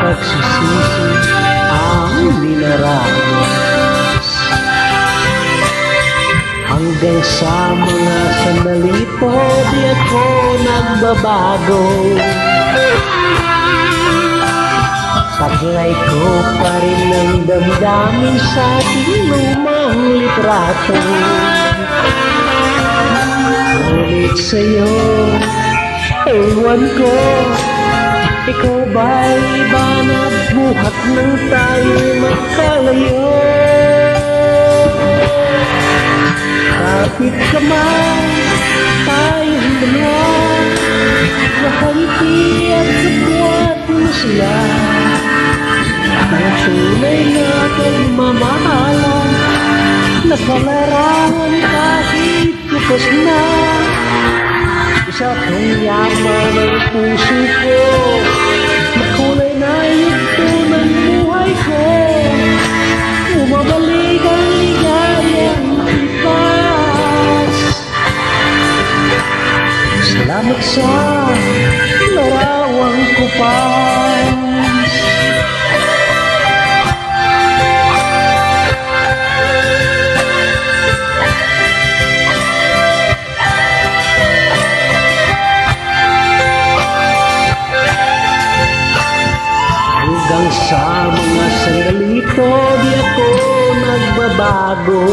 pagsisisi ang dinaranas. Hanggang sa mga sandali po di ako nagbabago. Saklay ko pa rin ang damdamin sa ating lumang litrato. Ngunit sa'yo, ewan ko, ikaw ba'y iba na buhat nang tayo magkalayo? Kapit kamay, tayong dalawa, nakangiti at kapwat mo sila. Ang tunay na pagmamahalan, nakalarawan kahit kapos na. Isa kong yaman ang puso ko, makulay na yugto ng buhay ko. Umabalik ang ligayang ipas. Salamat sa larawang kupas. Hanggang sa mga sandali ito, di ako nagbabago.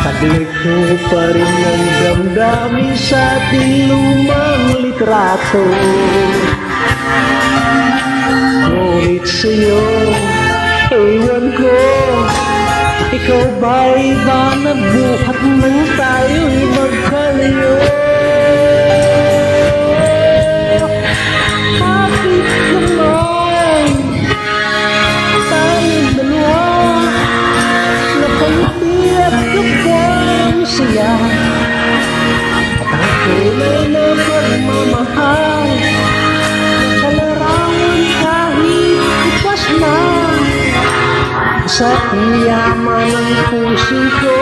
Taglay ko pa rin ang damdamin sa ating lumang litrato. Ngunit sa'yo, ewan ko, ikaw ba'y iba na buhat nang tayo'y magkalayo? Siya at ang kulay na pagmamahal, nakalarawan kahit ipas na. Sa yaman ng puso ko,